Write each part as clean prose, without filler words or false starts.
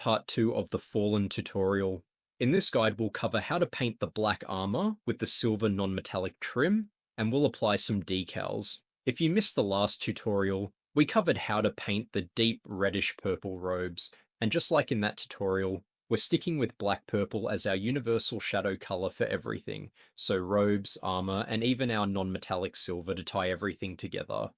part 2 of the Fallen tutorial. In this guide, we'll cover how to paint the black armor with the silver non-metallic trim, and we'll apply some decals. If you missed the last tutorial, we covered how to paint the deep reddish purple robes, and just like in that tutorial, we're sticking with black purple as our universal shadow color for everything, so robes, armor, and even our non-metallic silver to tie everything together.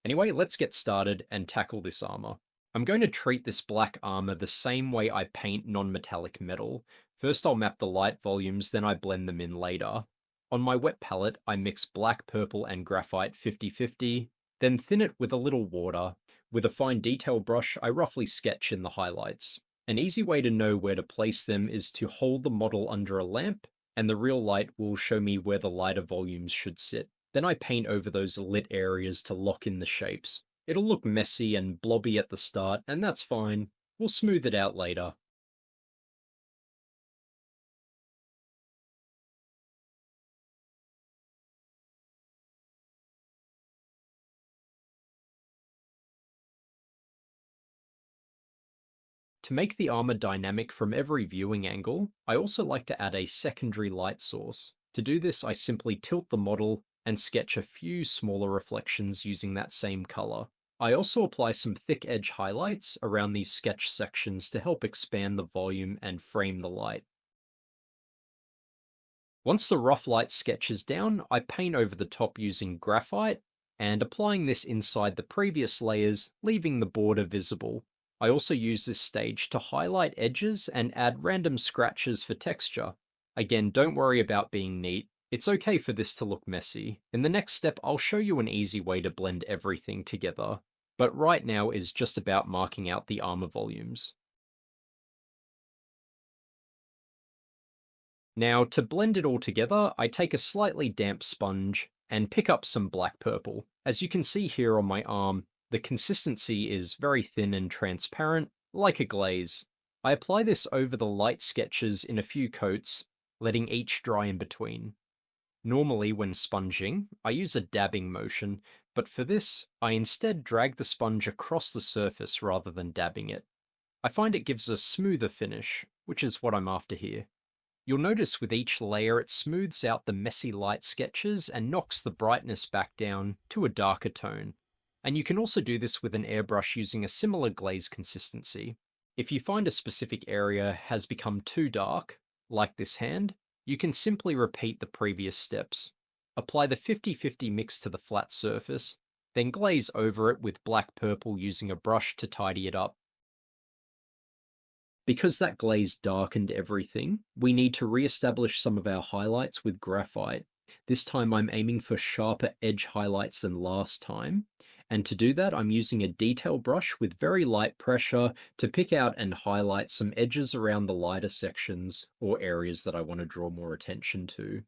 Anyway, let's get started and tackle this armor. I'm going to treat this black armor the same way I paint non-metallic metal. First I'll map the light volumes, then I blend them in later. On my wet palette, I mix black, purple, and graphite 50-50, then thin it with a little water. With a fine detail brush, I roughly sketch in the highlights. An easy way to know where to place them is to hold the model under a lamp, and the real light will show me where the lighter volumes should sit. Then I paint over those lit areas to lock in the shapes. It'll look messy and blobby at the start, and that's fine. We'll smooth it out later. To make the armor dynamic from every viewing angle, I also like to add a secondary light source. To do this, I simply tilt the model and sketch a few smaller reflections using that same color. I also apply some thick edge highlights around these sketch sections to help expand the volume and frame the light. Once the rough light sketch is down, I paint over the top using graphite and applying this inside the previous layers, leaving the border visible. I also use this stage to highlight edges and add random scratches for texture. Again, don't worry about being neat. It's okay for this to look messy. In the next step, I'll show you an easy way to blend everything together. But right now is just about marking out the armor volumes. Now, to blend it all together, I take a slightly damp sponge and pick up some black purple. As you can see here on my arm, the consistency is very thin and transparent, like a glaze. I apply this over the light sketches in a few coats, letting each dry in between. Normally, when sponging, I use a dabbing motion, but for this, I instead drag the sponge across the surface rather than dabbing it. I find it gives a smoother finish, which is what I'm after here. You'll notice with each layer it smooths out the messy light sketches and knocks the brightness back down to a darker tone. And you can also do this with an airbrush using a similar glaze consistency. If you find a specific area has become too dark, like this hand, you can simply repeat the previous steps. Apply the 50-50 mix to the flat surface, then glaze over it with black purple using a brush to tidy it up. Because that glaze darkened everything, we need to re-establish some of our highlights with graphite. This time I'm aiming for sharper edge highlights than last time. And to do that, I'm using a detail brush with very light pressure to pick out and highlight some edges around the lighter sections or areas that I want to draw more attention to.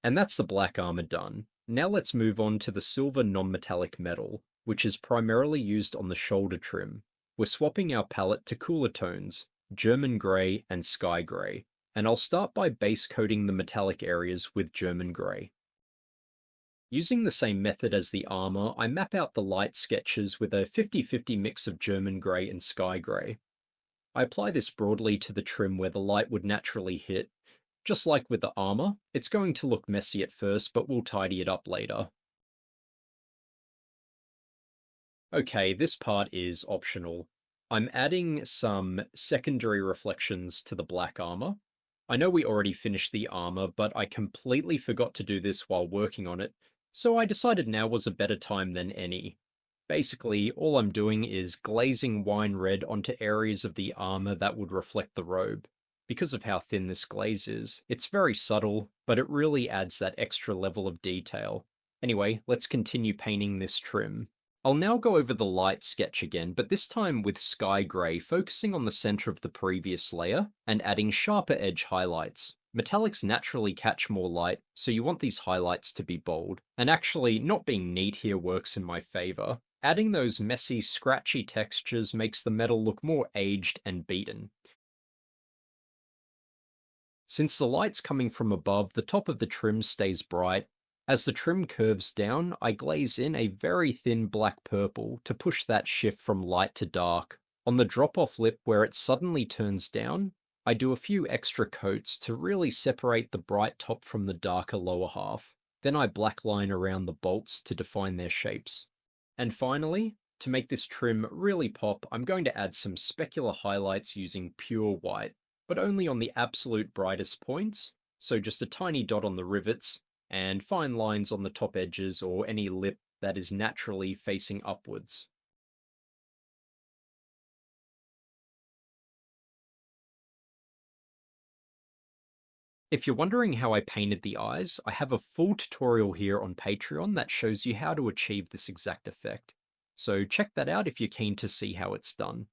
And that's the black armor done. Now let's move on to the silver non-metallic metal, which is primarily used on the shoulder trim. We're swapping our palette to cooler tones, German grey and sky grey, and I'll start by base coating the metallic areas with German grey. Using the same method as the armor, I map out the light sketches with a 50-50 mix of German grey and sky grey. I apply this broadly to the trim where the light would naturally hit. Just like with the armor, it's going to look messy at first, but we'll tidy it up later. Okay, this part is optional. I'm adding some secondary reflections to the black armor. I know we already finished the armor, but I completely forgot to do this while working on it, so I decided now was a better time than any. Basically, all I'm doing is glazing wine red onto areas of the armor that would reflect the robe. Because of how thin this glaze is, it's very subtle, but it really adds that extra level of detail. Anyway, let's continue painting this trim. I'll now go over the light sketch again, but this time with sky grey, focusing on the center of the previous layer and adding sharper edge highlights. Metallics naturally catch more light, so you want these highlights to be bold. And actually, not being neat here works in my favor. Adding those messy, scratchy textures makes the metal look more aged and beaten. Since the light's coming from above, the top of the trim stays bright. As the trim curves down, I glaze in a very thin black purple to push that shift from light to dark. On the drop-off lip where it suddenly turns down, I do a few extra coats to really separate the bright top from the darker lower half. Then I blackline around the bolts to define their shapes. And finally, to make this trim really pop, I'm going to add some specular highlights using pure white, but only on the absolute brightest points, so just a tiny dot on the rivets, and fine lines on the top edges or any lip that is naturally facing upwards. If you're wondering how I painted the eyes, I have a full tutorial here on Patreon that shows you how to achieve this exact effect. So check that out if you're keen to see how it's done.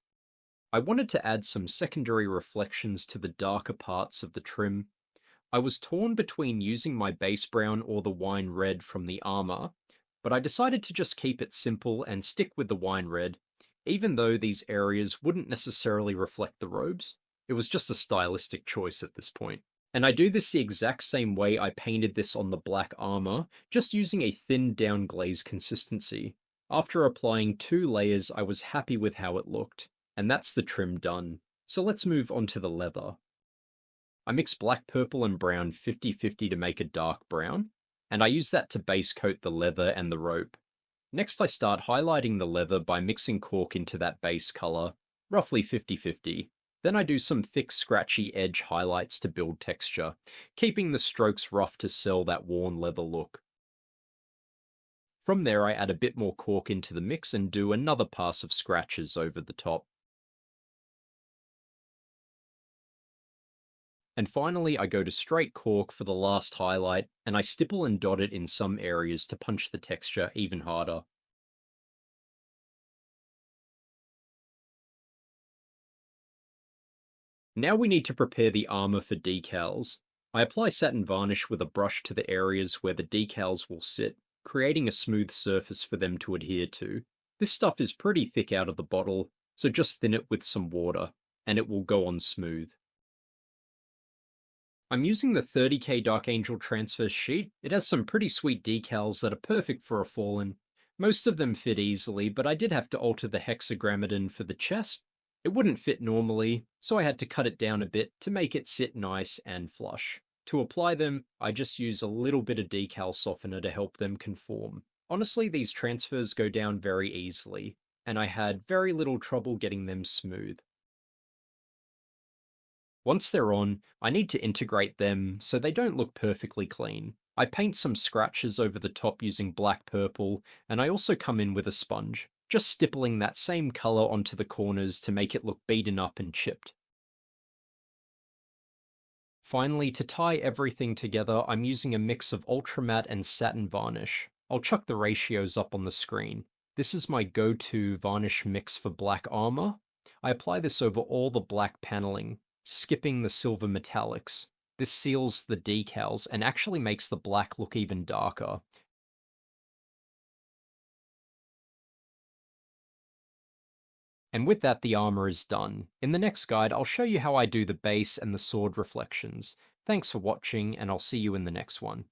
I wanted to add some secondary reflections to the darker parts of the trim. I was torn between using my base brown or the wine red from the Armour, but I decided to just keep it simple and stick with the wine red, even though these areas wouldn't necessarily reflect the robes. It was just a stylistic choice at this point. And I do this the exact same way I painted this on the black Armour, just using a thin down glaze consistency. After applying 2 layers, I was happy with how it looked, and that's the trim done. So let's move on to the leather. I mix black, purple, and brown 50-50 to make a dark brown, and I use that to base coat the leather and the rope. Next I start highlighting the leather by mixing cork into that base color, roughly 50-50. Then I do some thick scratchy edge highlights to build texture, keeping the strokes rough to sell that worn leather look. From there I add a bit more cork into the mix and do another pass of scratches over the top. And finally I go to straight cork for the last highlight, and I stipple and dot it in some areas to punch the texture even harder. Now we need to prepare the armor for decals. I apply satin varnish with a brush to the areas where the decals will sit, creating a smooth surface for them to adhere to. This stuff is pretty thick out of the bottle, so just thin it with some water, and it will go on smooth. I'm using the 30K Dark Angel transfer sheet. It has some pretty sweet decals that are perfect for a Fallen. Most of them fit easily, but I did have to alter the hexagrammaton for the chest. It wouldn't fit normally, so I had to cut it down a bit to make it sit nice and flush. To apply them, I just use a little bit of decal softener to help them conform. Honestly, these transfers go down very easily, and I had very little trouble getting them smooth. Once they're on, I need to integrate them so they don't look perfectly clean. I paint some scratches over the top using black purple, and I also come in with a sponge, just stippling that same color onto the corners to make it look beaten up and chipped. Finally, to tie everything together, I'm using a mix of ultramatte and satin varnish. I'll chuck the ratios up on the screen. This is my go-to varnish mix for black armor. I apply this over all the black paneling, skipping the silver metallics. This seals the decals and actually makes the black look even darker. And with that, the armor is done. In the next guide, I'll show you how I do the base and the sword reflections. Thanks for watching, and I'll see you in the next one.